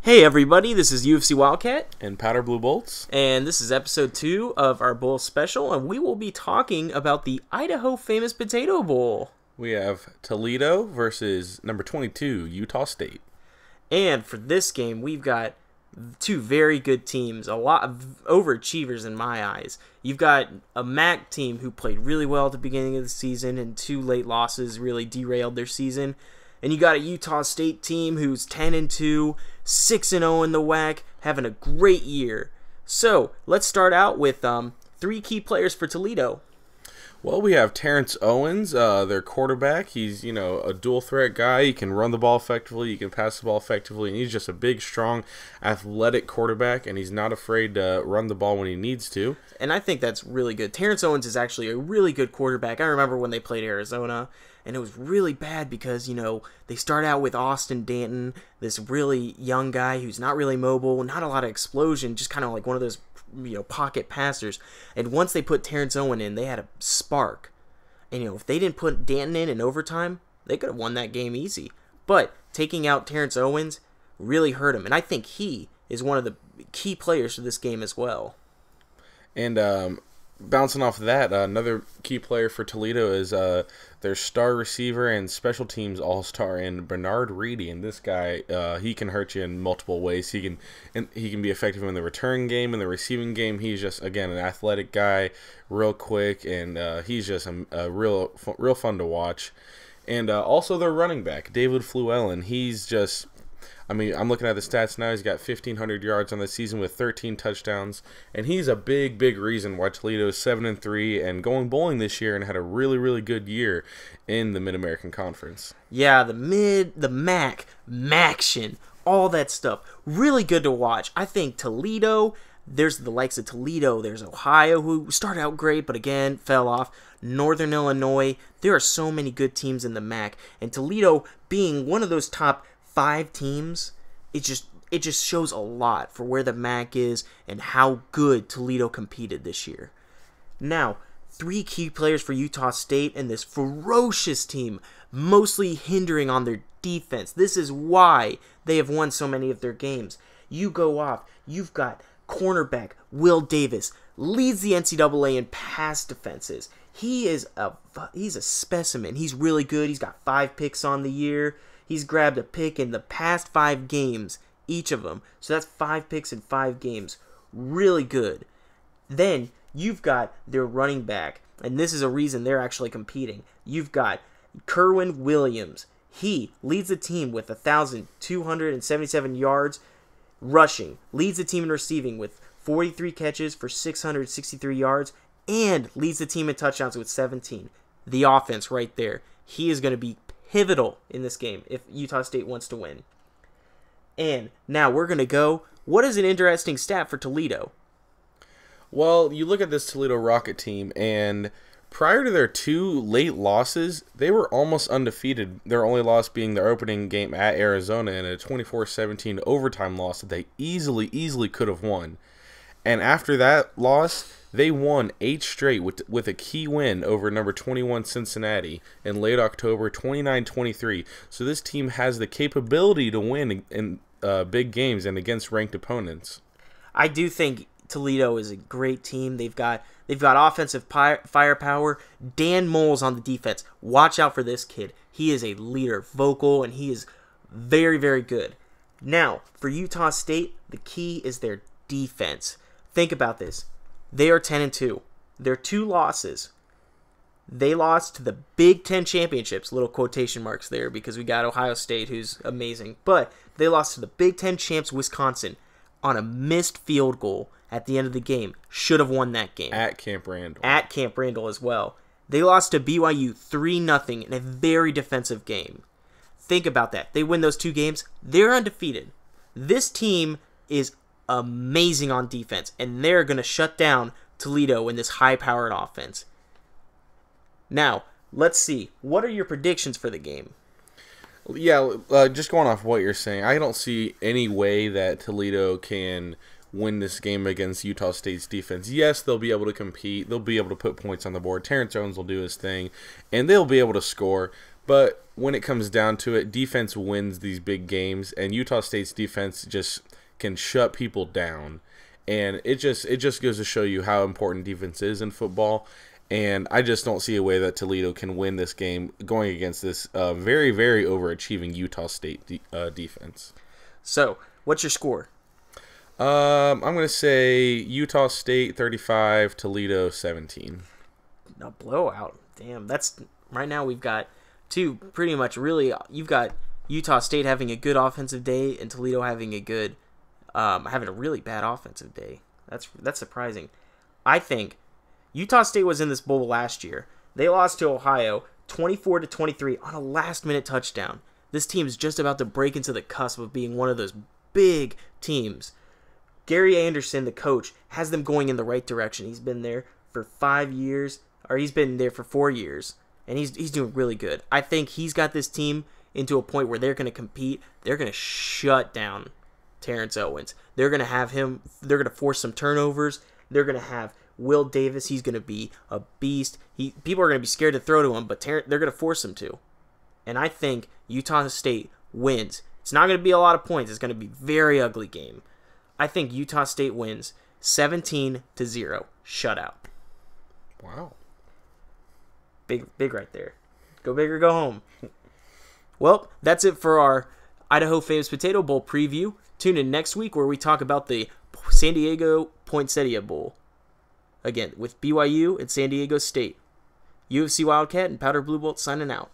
Hey everybody, this is UFC Wildcat, and Powder Blue Bolts. and this is episode 2 of our bowl special, and we will be talking about the Idaho Famous Potato Bowl. We have Toledo versus number 22, Utah State. And for this game, we've got two very good teams, a lot of overachievers in my eyes. You've got a MAC team who played really well at the beginning of the season, and two late losses really derailed their season. And you got a Utah State team who's 10-2, 6-0 in the WAC, having a great year. So let's start out with three key players for Toledo. Well, we have Terrance Owens, their quarterback. He's, a dual threat guy. He can run the ball effectively, he can pass the ball effectively, and he's just a big, strong, athletic quarterback, and he's not afraid to run the ball when he needs to. And I think that's really good. Terrance Owens is actually a really good quarterback. I remember when they played Arizona, and it was really bad because, they start out with Austin Danton, this really young guy who's not really mobile, not a lot of explosion, just kind of like one of those pocket passers. And once they put Terrance Owens in, they had a spark. And if they didn't put Danton in overtime, they could have won that game easy. But taking out Terrance Owens really hurt him, and I think he is one of the key players for this game as well. And bouncing off of that, another key player for Toledo is their star receiver and special teams all-star in Bernard Reedy. And this guy, he can hurt you in multiple ways. He can be effective in the return game, in the receiving game. He's just, again, an athletic guy, real quick, and he's just a real fun to watch. And also their running back, David Fluellen. He's just, I'm looking at the stats now. He's got 1,500 yards on the season with 13 touchdowns, and he's a big reason why Toledo is 7-3 and going bowling this year and had a really good year in the Mid-American Conference. Yeah, the MAC, Maction, all that stuff. Really good to watch. I think Toledo, there's the likes of Toledo, there's Ohio, who started out great, but again, fell off. Northern Illinois, there are so many good teams in the MAC, and Toledo being one of those top 5 teams, it just shows a lot for where the MAC is and how good Toledo competed this year. Now, 3 key players for Utah State and this ferocious team, mostly hindering on their defense. This is why they have won so many of their games. You go off, you've got cornerback Will Davis, leads the NCAA in pass defenses. He's a specimen. He's really good. He's got 5 picks on the year. He's grabbed a pick in the past 5 games, each of them. So that's 5 picks in 5 games. Really good. Then you've got their running back, and this is a reason they're actually competing. You've got Kerwin Williams. He leads the team with 1,277 yards rushing. Leads the team in receiving with 43 catches for 663 yards, and leads the team in touchdowns with 17. The offense right there. He is going to be pivotal in this game if Utah State wants to win. And now we're going to go, what is an interesting stat for Toledo? Well, you look at this Toledo Rocket team, and prior to their 2 late losses, they were almost undefeated. Their only loss being their opening game at Arizona in a 24-17 overtime loss that they easily could have won. And after that loss, they won 8 straight with a key win over number 21 Cincinnati in late October, 29-23. So this team has the capability to win in big games and against ranked opponents. I do think Toledo is a great team. They've got offensive firepower. Dan Moles on the defense. Watch out for this kid. He is a leader, vocal, and he is very good. Now, for Utah State, the key is their defense. Think about this. They are 10-2. Their 2 losses, they lost to the Big Ten championships, little quotation marks there because we got Ohio State, who's amazing, but they lost to the Big Ten champs, Wisconsin, on a missed field goal at the end of the game. Should have won that game. At Camp Randall. At Camp Randall as well. They lost to BYU 3-0 in a very defensive game. Think about that. They win those 2 games, they're undefeated. This team is amazing on defense, and they're going to shut down Toledo in this high-powered offense. Now, let's see. What are your predictions for the game? Yeah, just going off what you're saying, I don't see any way that Toledo can win this game against Utah State's defense. Yes, they'll be able to compete. They'll be able to put points on the board. Terrance Owens will do his thing, and they'll be able to score. But when it comes down to it, defense wins these big games, and Utah State's defense just can shut people down. And it just goes to show you how important defense is in football. And I just don't see a way that Toledo can win this game going against this very, very overachieving Utah State defense. So, what's your score? I'm going to say Utah State 35, Toledo 17. A blowout. Damn, that's right now we've got two pretty much really. You've got Utah State having a good offensive day and Toledo having having a really bad offensive day. That's surprising. I think Utah State was in this bowl last year. They lost to Ohio 24-23 on a last-minute touchdown. This team is just about to break into the cusp of being one of those big teams. Gary Andersen, the coach, has them going in the right direction. He's been there for 5 years, or he's been there for 4 years, and he's doing really good. I think he's got this team into a point where they're going to compete. They're going to shut down Terrance Owens. They're going to force some turnovers. They're going to have Will Davis. He's going to be a beast. People are going to be scared to throw to him, but they're going to force him to. And I think Utah State wins. It's not going to be a lot of points. It's going to be a very ugly game. I think Utah State wins 17-0. Shutout. Wow. Big right there. Go big or go home. Well, that's it for our Idaho Famous Potato Bowl preview. Tune in next week where we talk about the San Diego Poinsettia Bowl. Again, with BYU and San Diego State. UFC Wildcat and Powder Blue Bolt signing out.